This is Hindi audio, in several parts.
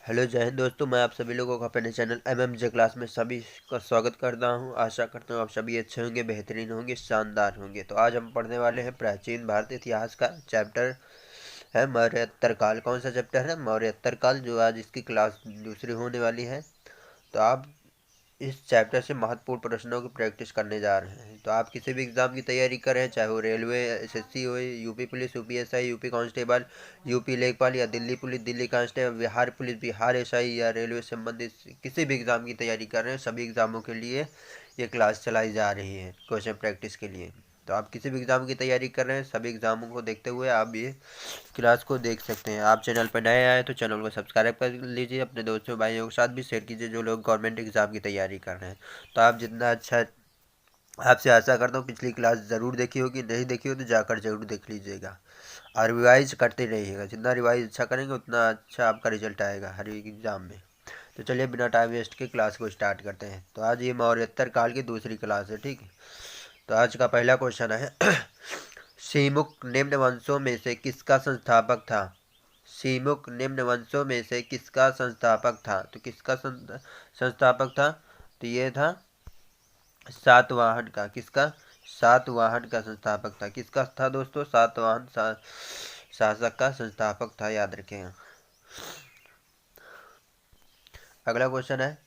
हेलो जय हिंद दोस्तों, मैं आप सभी लोगों को अपने चैनल MMJ क्लास में सभी का स्वागत करता हूं। आशा करता हूं आप सभी अच्छे होंगे, बेहतरीन होंगे, शानदार होंगे। तो आज हम पढ़ने वाले हैं प्राचीन भारतीय इतिहास का चैप्टर है मौर्योत्तर काल। कौन सा चैप्टर है? मौर्योत्तर काल, जो आज इसकी क्लास दूसरी होने वाली है। तो आप इस चैप्टर से महत्वपूर्ण प्रश्नों की प्रैक्टिस करने जा रहे हैं। तो आप किसी भी एग्ज़ाम की तैयारी कर रहे हैं, चाहे वो रेलवे, SSC हो, UP police, UPSI, UP constable, UP लेखपाल, या Delhi police, Delhi constable, Bihar police, Bihar SI, या रेलवे संबंधित किसी भी एग्ज़ाम की तैयारी कर रहे हैं, सभी एग्ज़ामों के लिए ये क्लास चलाई जा रही है क्वेश्चन प्रैक्टिस के लिए। तो आप किसी भी एग्ज़ाम की तैयारी कर रहे हैं, सभी एग्ज़ामों को देखते हुए आप ये क्लास को देख सकते हैं। आप चैनल पर नए आए तो चैनल को सब्सक्राइब कर लीजिए, अपने दोस्तों भाइयों के साथ भी शेयर कीजिए जो लोग गवर्नमेंट एग्ज़ाम की तैयारी कर रहे हैं। तो आप जितना अच्छा, आपसे आशा करता हूँ पिछली क्लास ज़रूर देखी होगी, नहीं देखी हो तो जाकर ज़रूर देख लीजिएगा और रिवाइज करते रहिएगा। जितना रिवाइज अच्छा करेंगे उतना अच्छा आपका रिजल्ट आएगा हर एक एग्ज़ाम में। तो चलिए बिना टाइम वेस्ट के क्लास को स्टार्ट करते हैं। तो आज ये मौर्योत्तर काल की दूसरी क्लास है, ठीक है। तो आज का पहला क्वेश्चन है सीमुक निम्न वंशों में से किसका संस्थापक था? सीमुक निम्न वंशों में से किसका संस्थापक था? तो किसका संस्थापक था? तो ये था सातवाहन का। किसका? सातवाहन का संस्थापक था। किसका था दोस्तों? सातवाहन शासक का संस्थापक था, याद रखें। अगला क्वेश्चन है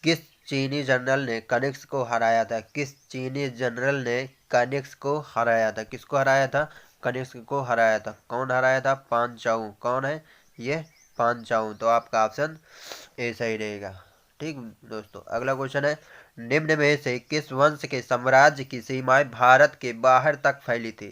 किस चीनी जनरल ने कनिष्क को हराया था? किस चीनी जनरल ने कनिष्क को हराया था? किसको हराया था? कनिष्क को हराया था। कौन हराया था? पांचाऊ। कौन है ये? पांचाऊ। तो आपका ऑप्शन ए सही रहेगा। ठीक दोस्तों, अगला क्वेश्चन है निम्न में से किस वंश के साम्राज्य की सीमाएं भारत के बाहर तक फैली थी?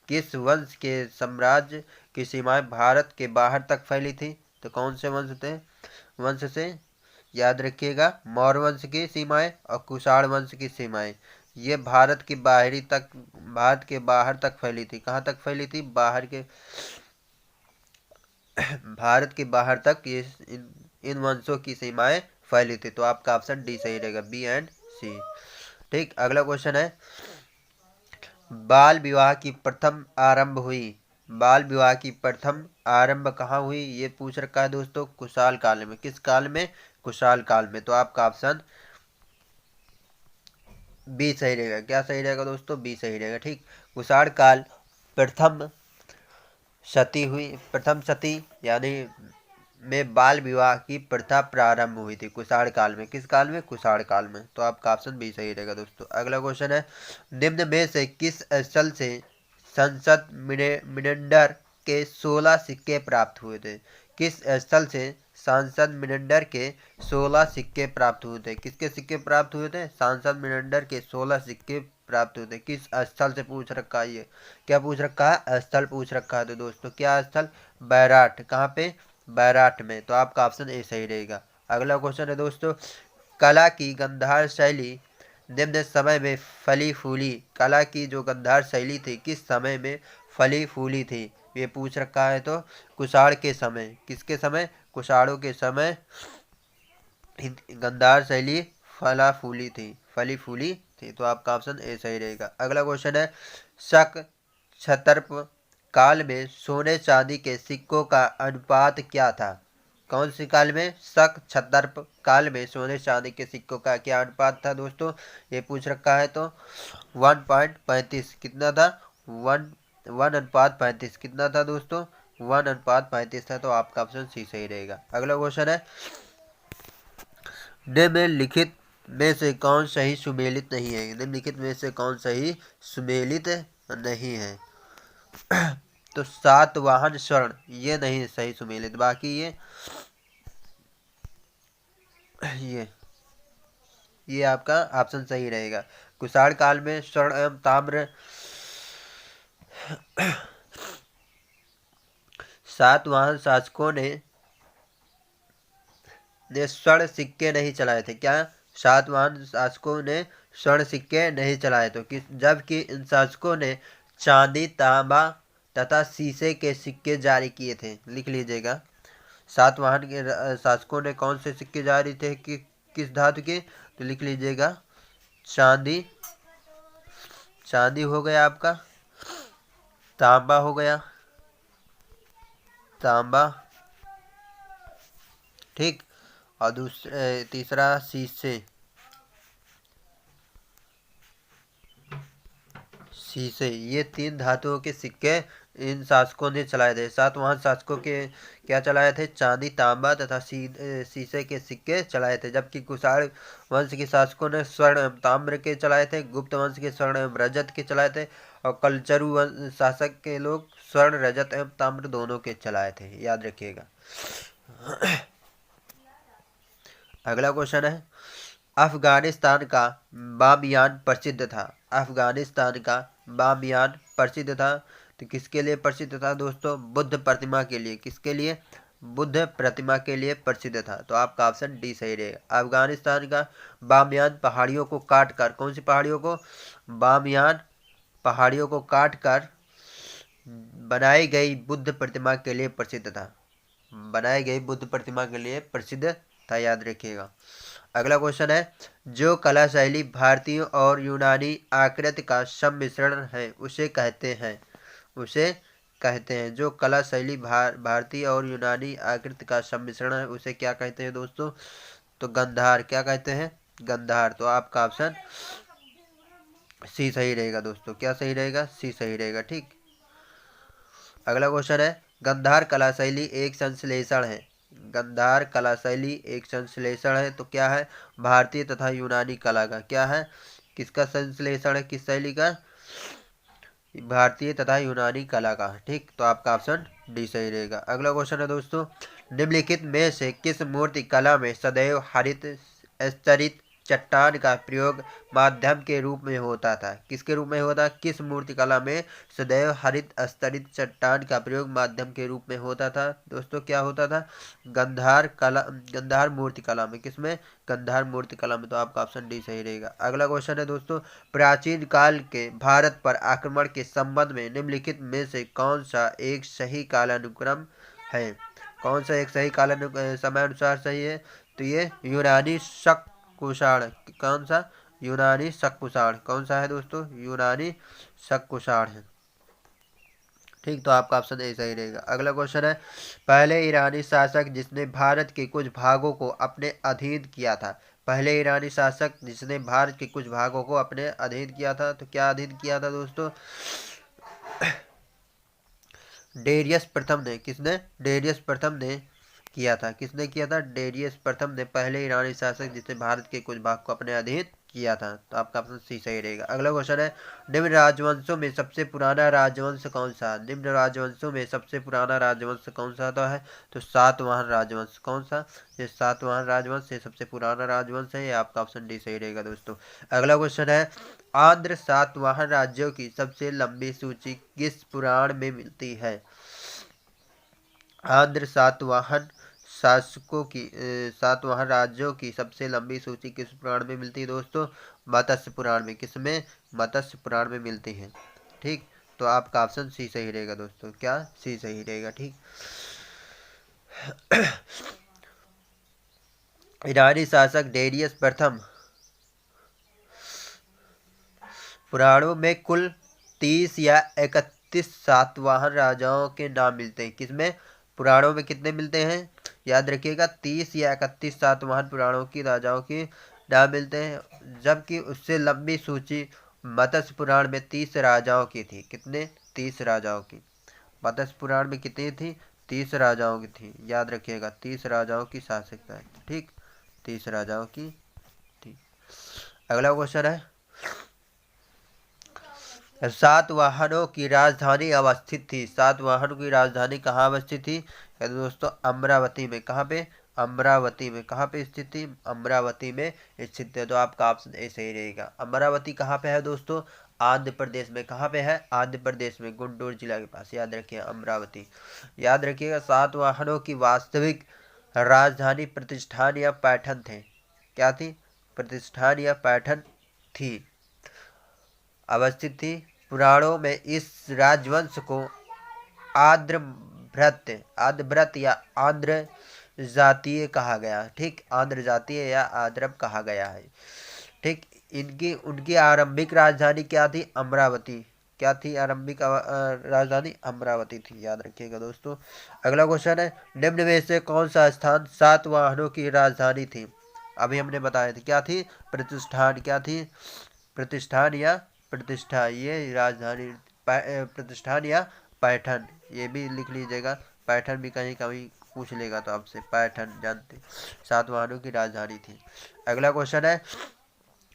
किस वंश के साम्राज्य की सीमाएं भारत के बाहर तक फैली थी? तो कौन से वंश थे? वंश से याद रखिएगा, मौर्य वंश की सीमाएं और कुषाण वंश की सीमाएं, ये भारत की बाहरी तक, भारत के बाहर तक फैली थी। कहाँ तक फैली थी? बाहर के भारत के बाहर तक ये इन वंशों की सीमाएं फैली थी। तो आपका ऑप्शन डी सही रहेगा, बी एंड सी। ठीक, अगला क्वेश्चन है बाल विवाह की प्रथम आरंभ हुई, बाल विवाह की प्रथम आरंभ कहाँ हुई? ये पूछ रखा है दोस्तों, कुशाल काल में। किस काल में? कुशाल काल में। तो आपका ऑप्शन बी सही रहेगा। क्या सही रहेगा दोस्तों? बी सही रहेगा। ठीक, कुषाण काल प्रथम सती हुई, प्रथम सती यानी में बाल विवाह की प्रथा प्रारंभ हुई थी कुषाण काल में। किस काल में? कुषाण काल में। तो आपका ऑप्शन बी सही रहेगा दोस्तों। अगला क्वेश्चन है निम्न में से किस स्थल से संसद मिनेंडर के 16 सिक्के प्राप्त हुए थे? किस स्थल से सांसद मिनेंडर के 16 सिक्के प्राप्त हुए थे? किसके सिक्के प्राप्त हुए थे? सांसद मिनेंडर के 16 सिक्के प्राप्त हुए थे। किस स्थल से पूछ रखा है ये? क्या पूछ रखा है? स्थल पूछ रखा है। तो दोस्तों क्या स्थल? बैराट। कहाँ पे? बैराट में। तो आपका ऑप्शन ए सही रहेगा। अगला क्वेश्चन है दोस्तों कला की गंधार शैली निम्न समय में फली फूली, कला की जो गंधार शैली थी किस समय में फली फूली थी? ये पूछ रखा है। तो कुषाण के समय। किसके समय? कुषाणों के समय गंधार शैली फला फूली थी, फली फूली थी। तो आपका ऑप्शन ए सही रहेगा। अगला क्वेश्चन है शक क्षत्रप काल में सोने चांदी के सिक्कों का अनुपात क्या था? कौन सी काल में? शक क्षत्रप काल में सोने चांदी के सिक्कों का क्या अनुपात था दोस्तों? ये पूछ रखा है। तो 1.35। कितना था? 1:35। कितना था दोस्तों? 1:35 था। तो आपका ऑप्शन सी सही रहेगा। अगला क्वेश्चन है निम्नलिखित में से कौन सही सुमेलित नहीं है? निम्नलिखित में से कौन सही सुमेलित नहीं है? तो सातवाहन स्वर्ण ये नहीं सही सुमेलित, बाकी ये आपका ऑप्शन सही रहेगा। कुषाण काल में स्वर्ण एवं ताम्र सातवाहन शासकों ने स्वर्ण सिक्के नहीं चलाए थे। क्या? सातवाहन शासकों ने स्वर्ण सिक्के नहीं चलाए तो किस, जबकि इन शासकों ने चांदी, तांबा तथा शीशे के सिक्के जारी किए थे। लिख लीजिएगा, सातवाहन के शासकों ने कौन से सिक्के जारी थे कि किस धातु के? तो लिख लीजिएगा चांदी, चांदी हो गया आपका, तांबा हो गया, तांबा ठीक। और तीसरा शीशे, शीशे, ये 3 धातुओं के सिक्के इन शासकों ने चलाए थे। सातवाहन शासकों के क्या चलाए थे? चांदी, तांबा तथा शीशे के सिक्के चलाए थे। जबकि कुषाण वंश के शासकों ने स्वर्ण एवं ताम्र के चलाए थे। गुप्त वंश के स्वर्ण एवं रजत के चलाए थे। और कलचरु शासक के लोग स्वर्ण, रजत एवं ताम्र दोनों के चलाए थे, याद रखिएगा। अगला क्वेश्चन है, अफगानिस्तान का बामियान प्रसिद्ध था। अफगानिस्तान का बामियान प्रसिद्ध था, तो किसके लिए प्रसिद्ध था दोस्तों? बुद्ध प्रतिमा के लिए। किसके लिए? बुद्ध प्रतिमा के लिए प्रसिद्ध था। तो आपका ऑप्शन डी सही रहेगा। अफगानिस्तान का बामियान पहाड़ियों को काट कर, कौन सी पहाड़ियों को? बामियान पहाड़ियों को काट कर बनाई गई बुद्ध प्रतिमा के लिए प्रसिद्ध था। बनाई गई बुद्ध प्रतिमा के लिए प्रसिद्ध था, याद रखिएगा। अगला क्वेश्चन है, जो कला शैली भारतीय और यूनानी आकृति का सम्मिश्रण है उसे कहते हैं, उसे कहते हैं, जो कला शैली भारतीय और यूनानी आकृति का सम्मिश्रण है उसे क्या कहते हैं दोस्तों? तो गंधार। क्या कहते हैं? गंधार। तो आपका ऑप्शन सी सही रहेगा दोस्तों। क्या सही रहेगा? सी सही रहेगा। ठीक। अगला क्वेश्चन है, गंधार कला शैली एक संश्लेषण है। गंधार कला शैली एक संश्लेषण है, तो क्या है? भारतीय तथा यूनानी कला का। क्या है? किसका संश्लेषण है? किस शैली का? भारतीय तथा यूनानी कला का। ठीक। तो आपका ऑप्शन डी सही रहेगा। अगला क्वेश्चन है दोस्तों, निम्नलिखित में से किस मूर्ति कला में सदैव हरित स्तरित चट्टान का प्रयोग माध्यम के रूप में होता था? किसके रूप में होता? किस मूर्ति कला में सदैव हरित स्तरित चट्टान का प्रयोग माध्यम के रूप में होता था दोस्तों? क्या होता था? गंधार कला, गंधार मूर्ति कला में। किसमें? गंधार मूर्ति कला में। तो आपका ऑप्शन डी सही रहेगा। अगला क्वेश्चन है दोस्तों, प्राचीन काल के भारत पर आक्रमण के संबंध में निम्नलिखित में से कौन सा एक सही कालानुक्रम है? कौन सा एक सही समय अनुसार सही है? तो ये यूनानी शक कुषाण। कौन सा? यूनानी शक कुषाण। कौन सा है दोस्तों? यूनानी शक कुषाण है। ठीक। तो आपका ऑप्शन ए सही रहेगा। अगला क्वेश्चन है, पहले ईरानी शासक जिसने भारत के कुछ भागों को अपने अधीन किया था। पहले ईरानी शासक जिसने भारत के कुछ भागों को अपने अधीन किया था, तो क्या अधीन किया था दोस्तों? डेरियस प्रथम ने। किसने? डेरियस प्रथम ने किया था। किसने किया था? डेरियस प्रथम ने पहले ईरानी शासक जिसने भारत के कुछ भाग को अपने अधीन किया था। तो आपका ऑप्शन सी सही रहेगा। अगला क्वेश्चन है, निम्न राजवंशों में सबसे पुराना राजवंश कौन सा? निम्न राजवंशों में सबसे पुराना राजवंश कौन सा तो है? तो सातवाहन राजवंश। कौन सा? ये सातवाहन राजवंश ये सबसे पुराना राजवंश है। ये आपका ऑप्शन डी सही रहेगा दोस्तों। अगला क्वेश्चन है, आंध्र सातवाहन राज्यों की सबसे लंबी सूची किस पुराण में मिलती है? आंध्र सातवाहन शासकों की सातवाहन राज्यों की सबसे लंबी सूची किस पुराण में मिलती है दोस्तों? मत्स्य पुराण में। किसमें? मत्स्य पुराण में मिलती है। ठीक। तो आपका ऑप्शन सी सही रहेगा दोस्तों। क्या? सी सही रहेगा। ठीक। ईरानी शासक डेरियस प्रथम पुराणों में कुल 30 या 31 सातवाहन राजाओं के नाम मिलते हैं। किसमें? पुराणों में कितने मिलते हैं? याद रखिएगा, 30 या 31 सातवाहन पुराणों की राजाओं के नाम मिलते हैं। जबकि उससे लंबी सूची मत्स्य पुराण में 30 राजाओं की थी। कितने? 30 राजाओं की। मत्स्य पुराण में कितनी थी? 30 राजाओं की थी। याद रखिएगा, 30 राजाओं की शासकता है। ठीक। 30 राजाओं की थी। अगला क्वेश्चन है, सातवाहनों की राजधानी अवस्थित थी। सातवाहनों की राजधानी कहाँ अवस्थित थी? दोस्तों अमरावती में। कहाँ पे? अमरावती में। कहाँ पे स्थित थी? अमरावती में स्थित है। तो आपका ऑप्शन ए सही रहेगा। अमरावती कहाँ पे है दोस्तों? आंध्र प्रदेश में। कहाँ पे है? आंध्र प्रदेश में, गुंटूर जिला के पास। याद रखिए अमरावती। याद रखिएगा, सातवाहनों की वास्तविक राजधानी प्रतिष्ठान या पैठन थे। क्या थी? प्रतिष्ठान या पैठन थी, अवस्थित थी। पुराणों में इस राजवंश को आर्द्रभ्रत या आंध्र जातीय कहा गया। ठीक। आंध्र जातीय या आद्रभ कहा गया है। ठीक। इनकी उनकी आरंभिक राजधानी क्या थी? अमरावती। क्या थी आरंभिक राजधानी? अमरावती थी, याद रखिएगा दोस्तों। अगला क्वेश्चन है, निम्न में से कौन सा स्थान सातवाहनों की राजधानी थी? अभी हमने बताया था, क्या थी? प्रतिष्ठान, क्या थी? प्रतिष्ठान या प्रतिष्ठा, ये राजधानी। प्रतिष्ठान या पैठन, ये भी लिख लीजिएगा। पैठन भी कहीं कहीं पूछ लेगा तो आपसे, पैठन जानते, सातवाहनों की राजधानी थी। अगला क्वेश्चन है,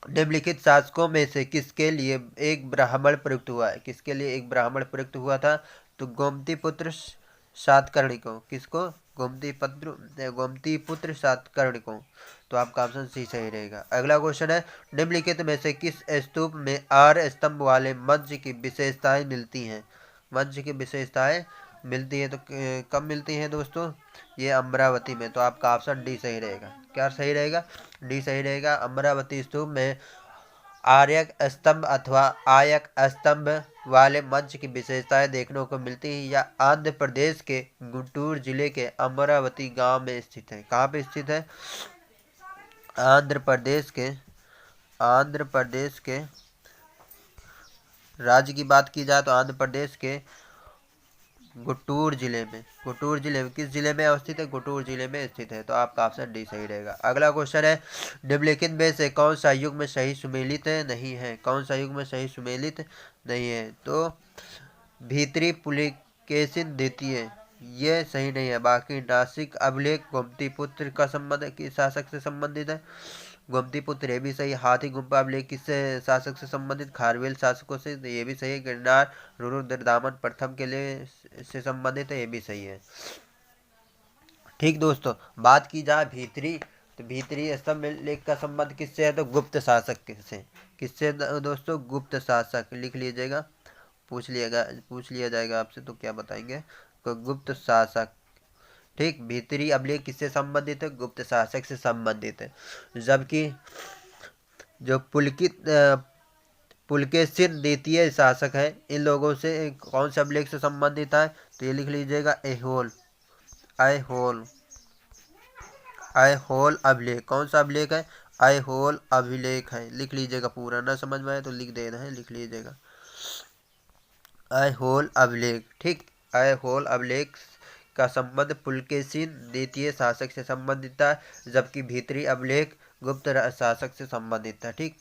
निम्नलिखित शासकों में से किसके लिए एक ब्राह्मण प्रयुक्त हुआ है? किसके लिए एक ब्राह्मण प्रयुक्त हुआ था? तो गोमती पुत्र सातकर्णी को। किसको? गोमती पुत्र सातकर्णी को। तो आपका ऑप्शन सी सही रहेगा। अगला क्वेश्चन है, निम्नलिखित में से किस स्तूप में 8 स्तंभ वाले मंच की विशेषताएं मिलती हैं? मंच की विशेषताएं मिलती है तो कब मिलती हैं दोस्तों? ये अमरावती में। तो आपका ऑप्शन डी सही रहेगा। क्या सही रहेगा? डी सही रहेगा। अमरावती स्तूप में आर्यक स्तंभ अथवा आयक स्तंभ वाले मंच की विशेषताएं देखने को मिलती है। या आंध्र प्रदेश के गुंटूर जिले के अमरावती गांव में स्थित है। कहाँ पे स्थित है? आंध्र प्रदेश के राज्य की बात की जाए तो आंध्र प्रदेश के गुंटूर जिले में किस जिले में अवस्थित है? गुंटूर जिले में स्थित है। तो आपका ऑप्शन डी सही रहेगा। अगला क्वेश्चन है, निम्नलिखित में से कौन सा युग में सही सुमेलित नहीं है? कौन सा युग में सही सुमेलित नहीं है? तो भीतरी पुलिकेशिन द्वितीय, ये सही नहीं है। बाकी नासिक अभिलेख गोमती पुत्र का संबंध किस शासक से संबंधित है? गोमती पुत्र, ये भी सही। हाथी गुम्फा अभिलेख किससे शासक से संबंधित? खारवेल शासकों से, तो ये भी सही है। गिरनार रुद्रदामन प्रथम के लिए से संबंधित है, ये भी सही है। ठीक दोस्तों, बात की जाए भीतरी, तो भीतरी स्तंभ लेख का संबंध किससे है? तो गुप्त शासक से। किससे दोस्तों? गुप्त शासक। लिख लीजिएगा, पूछ लिया जाएगा आपसे तो क्या बताएंगे? तो गुप्त शासक। ठीक, भीतरी अभिलेख किससे संबंधित है? गुप्त शासक से संबंधित है। जबकि जो पुलकेशिन द्वितीय शासक है, इन लोगों से कौन से अभिलेख से संबंधित है? तो ये लिख लीजिएगा, ऐहोल अभिलेख। कौन सा अभिलेख है? ऐहोल अभिलेख है। लिख लीजिएगा, पूरा ना समझ में आए तो लिख देना है, लिख लीजिएगा, ऐहोल अभिलेख। ठीक, ऐहोल अभिलेख का संबंध पुलकेशिन द्वितीय शासक से संबंधित था, जबकि भीतरी अभिलेख गुप्त शासक से संबंधित था। ठीक,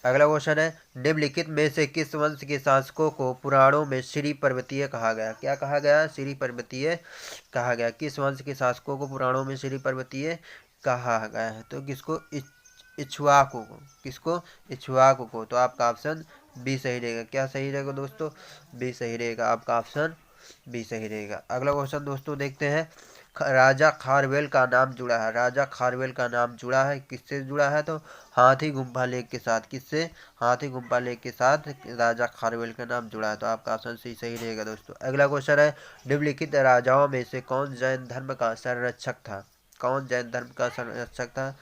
अगला क्वेश्चन है, निम्नलिखित में से किस वंश के शासकों को पुराणों में श्री पर्वतीय कहा गया? क्या कहा गया? श्री पर्वतीय कहा गया। किस वंश के शासकों को पुराणों में श्री पर्वतीय कहा गया है? तो किसको? इक्ष्वाकु को। किसको? इक्ष्वाकु को। तो आपका ऑप्शन बी सही रहेगा। क्या सही रहेगा दोस्तों? बी सही रहेगा। आपका ऑप्शन बी सही रहेगा। अगला क्वेश्चन दोस्तों देखते हैं, राजा खारवेल का नाम जुड़ा है। राजा खारवेल का नाम जुड़ा है, किससे जुड़ा है? तो हाथी गुम्फा लेक के साथ। किससे? हाथी गुम्फा लेक के साथ राजा खारवेल का नाम जुड़ा है। तो आपका ऑप्शन सी सही रहेगा दोस्तों। अगला क्वेश्चन है, निम्नलिखित राजाओं में से कौन जैन धर्म का संरक्षक था? कौन जैन धर्म का संरक्षक था?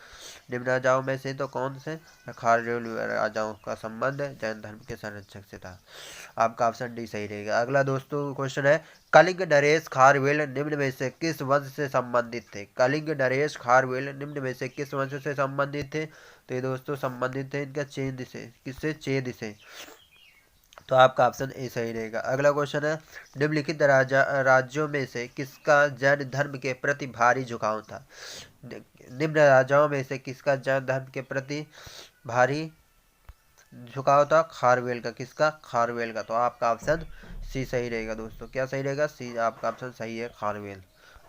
निम्न राजाओं में से तो कौन से? खारवेल राजाओं का संबंध जैन धर्म के संरक्षक से था। आपका ऑप्शन डी सही रहेगा। अगला दोस्तों क्वेश्चन है, कलिंग नरेश खारवेल निम्न में से किस वंश से संबंधित थे? कलिंग नरेश खारवेल निम्न में से किस वंश से संबंधित थे? तो ये दोस्तों संबंधित थे इनका चेद से। किससे? चेद से। तो आपका ऑप्शन ए सही रहेगा। अगला क्वेश्चन है, निम्नलिखित राज्यों में से किसका जैन धर्म के प्रति भारी झुकाव था? निम्न राजाओं में से किसका जैन धर्म के प्रति भारी झुकाव था? खारवेल का। किसका? खारवेल का। तो आपका ऑप्शन सी सही रहेगा दोस्तों। क्या सही रहेगा? सी, आपका ऑप्शन सही है, खारवेल।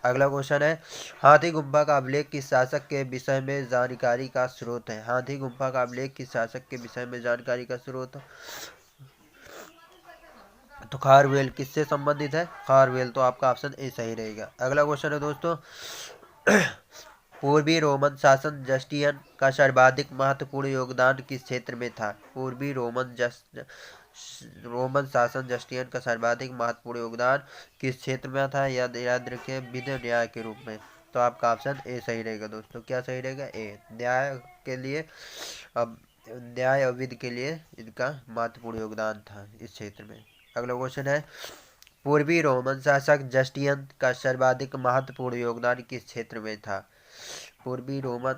अगला क्वेश्चन है, हाथी गुम्फा का अभिलेख किस शासक के विषय में जानकारी का स्रोत है? हाथी गुम्फा का अभिलेख किस शासक के विषय में जानकारी का स्रोत? तो खारवेल। किससे संबंधित है? खारवेल। तो आपका ऑप्शन ए सही रहेगा। अगला क्वेश्चन है दोस्तों, पूर्वी रोमन शासन जस्टियन का सर्वाधिक महत्वपूर्ण योगदान किस क्षेत्र में था? पूर्वी रोमन शासन जस्टियन का सर्वाधिक महत्वपूर्ण योगदान किस क्षेत्र में था? याद रखिए, विधि न्याय के रूप में। तो आपका ऑप्शन ए सही रहेगा दोस्तों। क्या सही रहेगा? ए, न्याय के लिए, अब न्याय और विधि के लिए इनका महत्वपूर्ण योगदान था इस क्षेत्र में। अगला क्वेश्चन है, पूर्वी रोमन शासक जस्टियन का सर्वाधिक महत्वपूर्ण योगदान किस क्षेत्र में था? पूर्वी रोमन,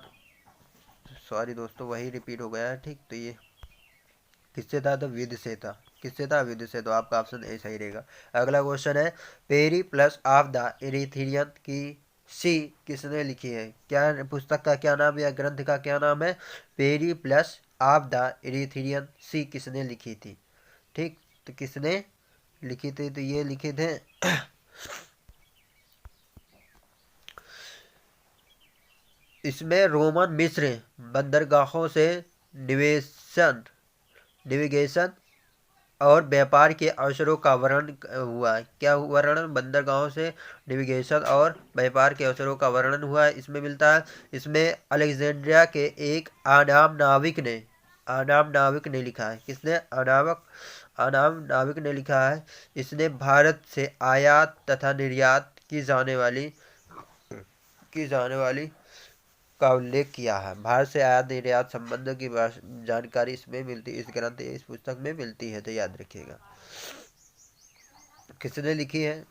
सॉरी दोस्तों वही रिपीट हो गया है। ठीक, तो ये किससे था? तो विधि से था। किससे था? विद्युत से। तो आपका ऑप्शन ए सही रहेगा। अगला क्वेश्चन है, पेरिप्लस ऑफ द इरीथियन की सी किसने लिखी है? क्या पुस्तक का क्या नाम या ग्रंथ का क्या नाम है? पेरिप्लस ऑफ द इरीथियन सी किसने लिखी थी? ठीक, तो किसने लिखी थी? तो ये लिखे थे इसमें रोमन मिस्र बंदरगाहों से निवेशन नेविगेशन और व्यापार के अवसरों का वर्णन हुआ है। क्या वर्णन? बंदरगाहों से नेविगेशन और व्यापार के अवसरों का वर्णन हुआ है, इसमें मिलता है। इसमें अलेक्जेंड्रिया के एक आनाम नाविक ने लिखा है। किसने? आनाम नाविक ने लिखा है। इसने भारत से आयात तथा निर्यात की जाने वाली का उल्लेख किया है। भारत से आयात निर्यात संबंधों की जानकारी इसमें मिलती, इस ग्रंथ इस पुस्तक में मिलती है। तो याद रखिएगा। किसने लिखी है?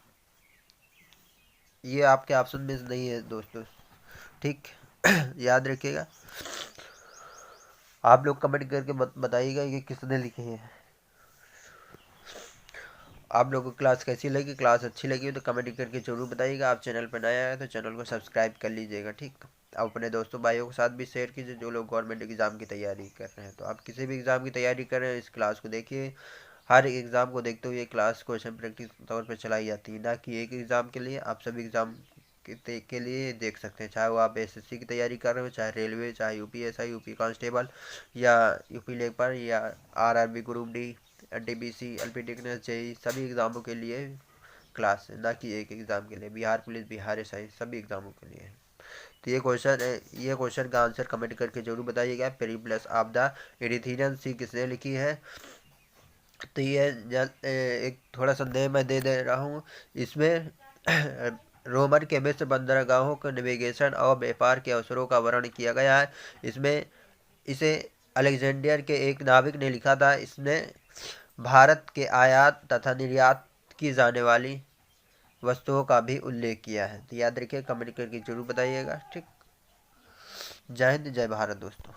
ये आपके ऑप्शन में नहीं है दोस्तों, ठीक। याद रखिएगा। आप लोग कमेंट करके बताइएगा ये किसने लिखी है। आप लोगों को क्लास कैसी लगी? क्लास अच्छी लगी हो तो कमेंट करके जरूर बताइएगा। आप चैनल पर नया आए तो चैनल को सब्सक्राइब कर लीजिएगा, ठीक। आप अपने दोस्तों भाइयों के साथ भी शेयर कीजिए जो लोग गवर्नमेंट एग्ज़ाम की तैयारी कर रहे हैं। तो आप किसी भी एग्ज़ाम की तैयारी कर रहे हैं, इस क्लास को देखिए। हर एग्ज़ाम को देखते हुए क्लास क्वेश्चन प्रैक्टिस तौर पर चलाई जाती है, ना कि एक एग्ज़ाम के लिए। आप सभी एग्ज़ाम के लिए देख सकते हैं, चाहे वो आप एसएससी की तैयारी कर रहे हो, चाहे रेलवे, चाहे यूपीएसआई, यूपी कांस्टेबल या यूपी लेखपाल या RRB group D, NTPC, LP technical, JE, सभी एग्ज़ामों के लिए क्लास है, ना कि एक एग्ज़ाम के लिए। बिहार पुलिस, बिहार एसआई, सभी एग्ज़ामों के लिए है। तो ये क्वेश्चन का आंसर कमेंट करके जरूर बताइएगा। पेरिप्लस ऑफ द एडिथीरियन सी किसने लिखी है? तो ये एक थोड़ा संदेह मैं दे दे रहा हूँ। इसमें रोमन के मिस्र बंदरगाहों के नेविगेशन और व्यापार के अवसरों का वर्णन किया गया है। इसमें इसे अलेक्जेंडर के एक नाविक ने लिखा था। इसने भारत के आयात तथा निर्यात की जाने वाली वस्तुओं का भी उल्लेख किया है। तो याद रखिए, कमेंट करके जरूर बताइएगा, ठीक। जय हिंद, जय भारत दोस्तों।